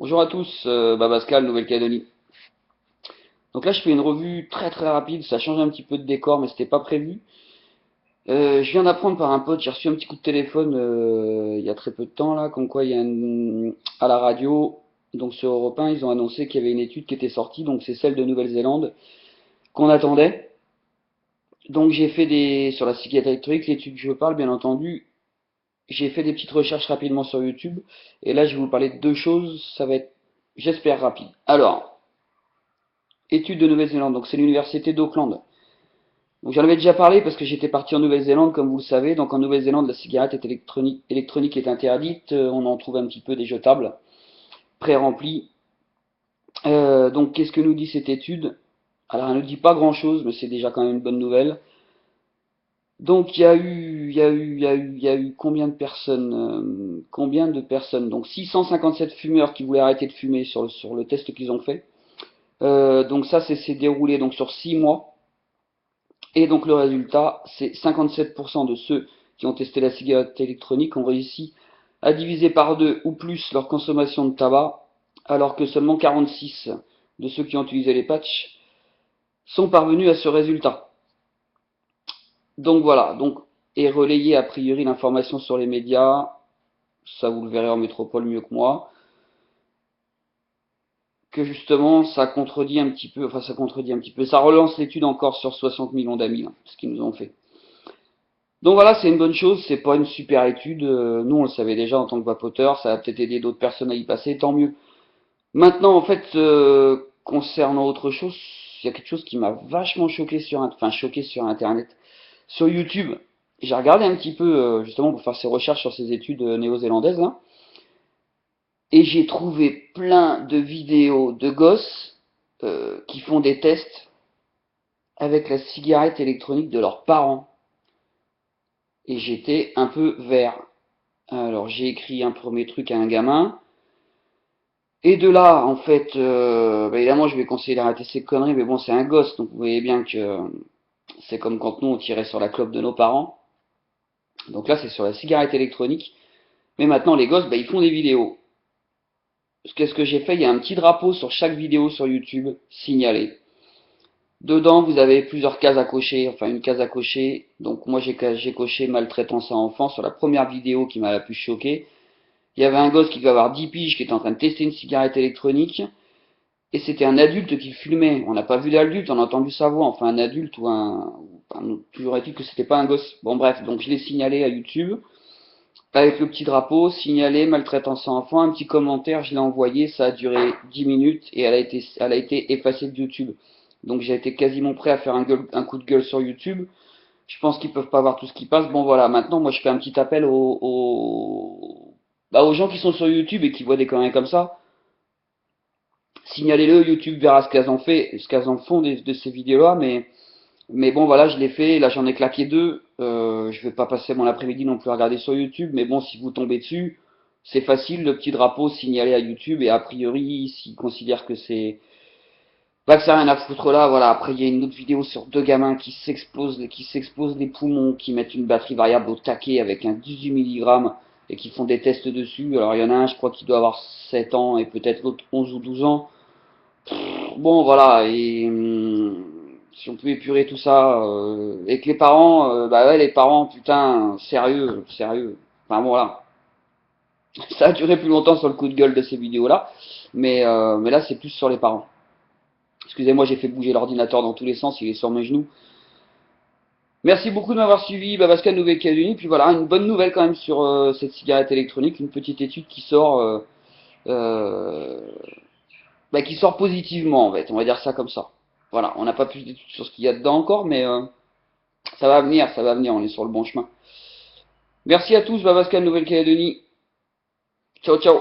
Bonjour à tous, Pascal, Nouvelle-Calédonie. Donc là, je fais une revue très très rapide, ça change un petit peu de décor, mais c'était pas prévu. Je viens d'apprendre par un pote, j'ai reçu un petit coup de téléphone il y a très peu de temps là, comme quoi à la radio, donc sur Europe 1, ils ont annoncé qu'il y avait une étude qui était sortie, donc c'est celle de Nouvelle-Zélande qu'on attendait. Donc j'ai fait sur la cigarette électronique, l'étude que je parle, bien entendu, j'ai fait des petites recherches rapidement sur YouTube, et là je vais vous parler de deux choses, ça va être, j'espère, rapide. Alors, études de Nouvelle-Zélande, donc c'est l'université d'Auckland. Donc j'en avais déjà parlé parce que j'étais parti en Nouvelle-Zélande, comme vous le savez. Donc en Nouvelle-Zélande, la cigarette électronique est interdite. On en trouve un petit peu des jetables, pré-remplis. Donc qu'est-ce que nous dit cette étude? Alors elle ne dit pas grand-chose, mais c'est déjà quand même une bonne nouvelle. Donc il y a eu combien de personnes? Donc 657 fumeurs qui voulaient arrêter de fumer sur le test qu'ils ont fait. Donc ça, c'est déroulé donc sur 6 mois. Et donc le résultat, c'est 57% de ceux qui ont testé la cigarette électronique ont réussi à diviser par deux ou plus leur consommation de tabac, alors que seulement 46 de ceux qui ont utilisé les patchs sont parvenus à ce résultat. Donc voilà, donc est relayé a priori l'information sur les médias, ça vous le verrez en métropole mieux que moi, que justement ça contredit un petit peu, ça relance l'étude encore sur 60 millions d'amis, ce qu'ils nous ont fait. Donc voilà, c'est une bonne chose, c'est pas une super étude, nous on le savait déjà en tant que vapoteur, ça va peut-être aider d'autres personnes à y passer, tant mieux. Maintenant en fait, concernant autre chose, il y a quelque chose qui m'a vachement choqué sur internet, sur YouTube. J'ai regardé un petit peu justement pour faire ces recherches sur ces études néo-zélandaises là, et j'ai trouvé plein de vidéos de gosses qui font des tests avec la cigarette électronique de leurs parents. Et j'étais un peu vert. Alors j'ai écrit un premier truc à un gamin. Et de là, en fait, évidemment, je vais conseiller d'arrêter ces conneries, mais bon, c'est un gosse, donc vous voyez bien que c'est comme quand nous on tirait sur la clope de nos parents. Donc là, c'est sur la cigarette électronique. Mais maintenant, les gosses, ils font des vidéos. Qu'est-ce que j'ai fait? Il y a un petit drapeau sur chaque vidéo sur YouTube, signalé. Dedans, vous avez plusieurs cases à cocher, enfin une case à cocher. Donc moi, j'ai coché maltraitance à enfant sur la première vidéo qui m'a la plus choqué. Il y avait un gosse qui devait avoir 10 piges qui était en train de tester une cigarette électronique. Et c'était un adulte qui filmait. On n'a pas vu d'adulte, on a entendu sa voix. Enfin, un adulte ou toujours est-il que c'était pas un gosse. Bon, bref, donc je l'ai signalé à YouTube. Avec le petit drapeau, signalé, maltraitance à enfant, un petit commentaire, je l'ai envoyé. Ça a duré 10 minutes et elle a été effacée de YouTube. Donc j'ai été quasiment prêt à faire un coup de gueule sur YouTube. Je pense qu'ils peuvent pas voir tout ce qui passe. Bon voilà, maintenant moi je fais un petit appel aux gens qui sont sur YouTube et qui voient des conneries comme ça. Signalez-le, YouTube verra ce qu'elles ont fait, ce qu'elles en font de ces vidéos-là, mais bon voilà, je l'ai fait, là j'en ai claqué deux. Je vais pas passer mon après-midi non plus à regarder sur YouTube, mais bon, si vous tombez dessus, c'est facile, le petit drapeau signalé à YouTube, et a priori, s'ils considèrent que que ça n'a rien à foutre là, voilà. Après, il y a une autre vidéo sur deux gamins qui s'explosent les poumons, qui mettent une batterie variable au taquet avec un 18 mg et qui font des tests dessus. Alors, il y en a un, je crois, qui doit avoir 7 ans et peut-être l'autre 11 ou 12 ans. Bon, voilà. Et si on peut épurer tout ça, et que les parents, ouais, les parents, putain, sérieux, sérieux. Enfin, bon, voilà. Ça a duré plus longtemps sur le coup de gueule de ces vidéos-là, mais là, c'est plus sur les parents. Excusez-moi, j'ai fait bouger l'ordinateur dans tous les sens, il est sur mes genoux. Merci beaucoup de m'avoir suivi, Pascal Nouvelle-Calédonie. Puis voilà, une bonne nouvelle quand même sur cette cigarette électronique, une petite étude euh, qui sort positivement en fait, on va dire ça comme ça. Voilà, on n'a pas plus d'études sur ce qu'il y a dedans encore, mais ça va venir, on est sur le bon chemin. Merci à tous, Pascal Nouvelle-Calédonie. Ciao, ciao.